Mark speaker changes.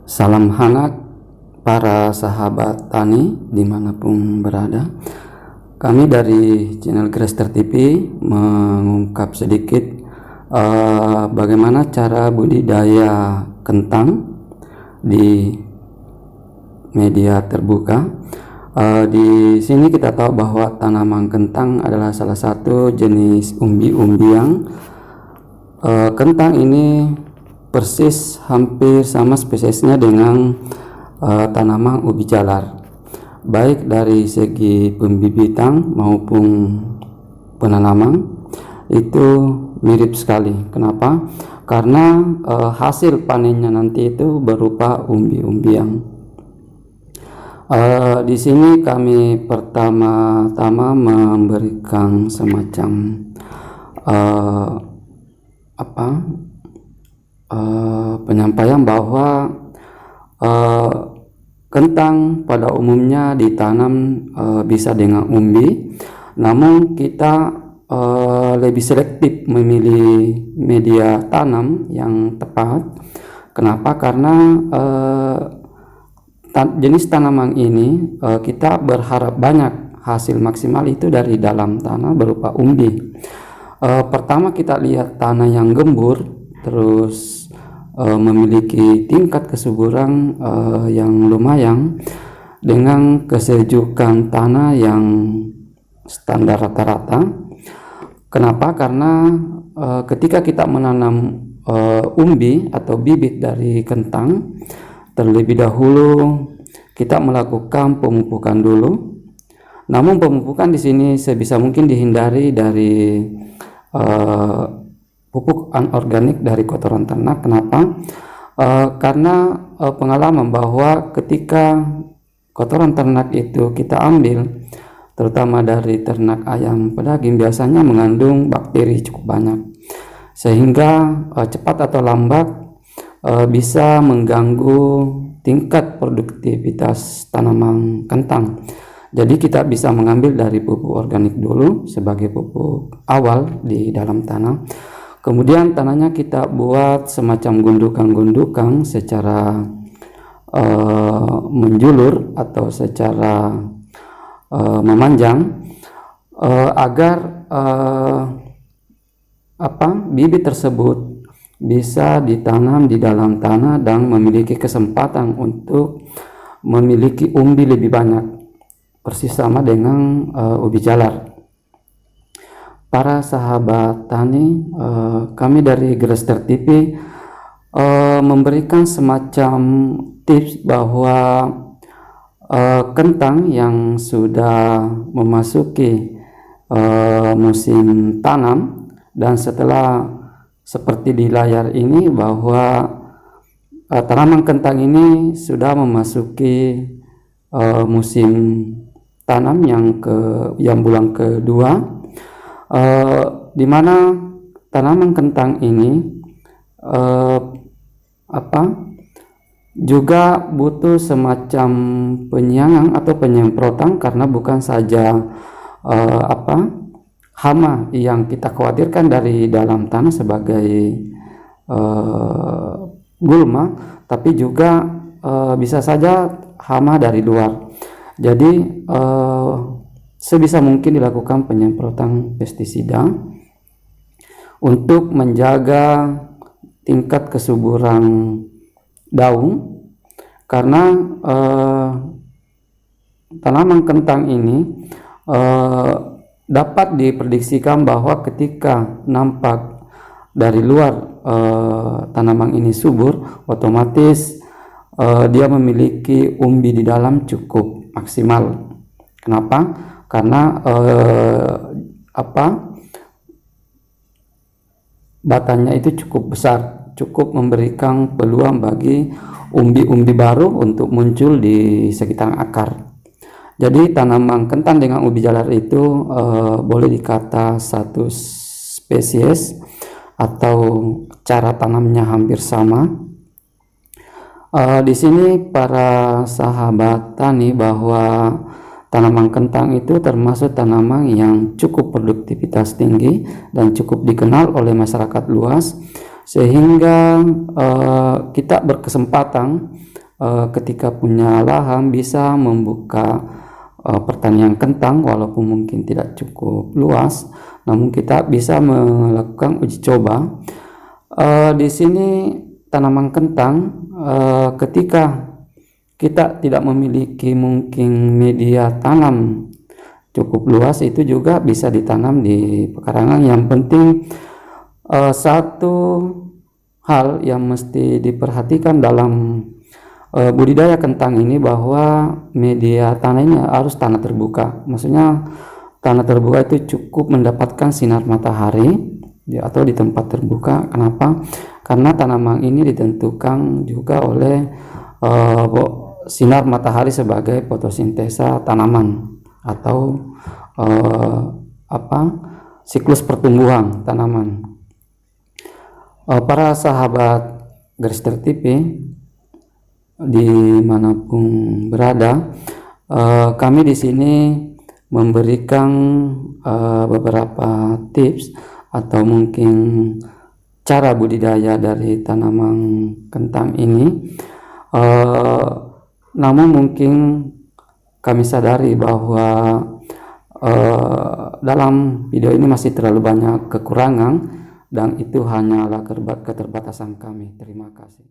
Speaker 1: Salam hangat para sahabat tani dimanapun berada. Kami dari channel Grester TV mengungkap sedikit bagaimana cara budidaya kentang di media terbuka. Di sini kita tahu bahwa tanaman kentang adalah salah satu jenis umbi-umbian. Kentang ini persis hampir sama spesiesnya dengan tanaman ubi jalar, baik dari segi pembibitan maupun penanaman itu mirip sekali. Kenapa? Karena hasil panennya nanti itu berupa umbi-umbian. Di sini kami pertama-tama memberikan semacam penyampaian bahwa kentang pada umumnya ditanam bisa dengan umbi, namun kita lebih selektif memilih media tanam yang tepat. Kenapa? Karena jenis tanaman ini kita berharap banyak hasil maksimal itu dari dalam tanah berupa umbi. Pertama kita lihat tanah yang gembur, terus memiliki tingkat kesuburan yang lumayan dengan kesejukan tanah yang standar rata-rata. Kenapa? Karena ketika kita menanam umbi atau bibit dari kentang, terlebih dahulu kita melakukan pemupukan dulu. Namun pemupukan di sini sebisa mungkin dihindari dari pupuk anorganik dari kotoran ternak. Kenapa? Karena pengalaman bahwa ketika kotoran ternak itu kita ambil, terutama dari ternak ayam pedaging, biasanya mengandung bakteri cukup banyak, sehingga cepat atau lambat bisa mengganggu tingkat produktivitas tanaman kentang. Jadi kita bisa mengambil dari pupuk organik dulu sebagai pupuk awal di dalam tanah. Kemudian tanahnya kita buat semacam gundukan-gundukan secara menjulur atau secara memanjang agar bibit tersebut bisa ditanam di dalam tanah dan memiliki kesempatan untuk memiliki umbi lebih banyak, persis sama dengan ubi jalar. Para sahabat tani, kami dari Grester TV memberikan semacam tips bahwa kentang yang sudah memasuki musim tanam, dan setelah seperti di layar ini bahwa tanaman kentang ini sudah memasuki musim tanam yang bulan kedua, di mana tanaman kentang ini juga butuh semacam penyiangan atau penyemprotan, karena bukan saja hama yang kita khawatirkan dari dalam tanah sebagai gulma, tapi juga bisa saja hama dari luar. Jadi sebisa mungkin dilakukan penyemprotan pestisida untuk menjaga tingkat kesuburan daun, karena tanaman kentang ini dapat diprediksikan bahwa ketika nampak dari luar tanaman ini subur, otomatis dia memiliki umbi di dalam cukup maksimal. Kenapa? Karena batanya itu cukup besar, cukup memberikan peluang bagi umbi-umbi baru untuk muncul di sekitar akar. Jadi tanaman kentang dengan ubi jalar itu boleh dikata satu spesies atau cara tanamnya hampir sama. Di sini para sahabat tani bahwa tanaman kentang itu termasuk tanaman yang cukup produktivitas tinggi dan cukup dikenal oleh masyarakat luas, sehingga kita berkesempatan ketika punya lahan bisa membuka pertanian kentang, walaupun mungkin tidak cukup luas, namun kita bisa melakukan uji coba. Di sini tanaman kentang, ketika kita tidak memiliki mungkin media tanam cukup luas, itu juga bisa ditanam di pekarangan. Yang penting satu hal yang mesti diperhatikan dalam budidaya kentang ini, bahwa media tanah ini harus tanah terbuka. Maksudnya tanah terbuka itu cukup mendapatkan sinar matahari atau di tempat terbuka. Kenapa? Karena tanaman ini ditentukan juga oleh sinar matahari sebagai fotosintesa tanaman atau siklus pertumbuhan tanaman. Para sahabat Garis Ter TV dimanapun berada, kami di sini memberikan beberapa tips atau mungkin cara budidaya dari tanaman kentang ini. Namun mungkin kami sadari bahwa dalam video ini masih terlalu banyak kekurangan, dan itu hanyalah keterbatasan kami. Terima kasih.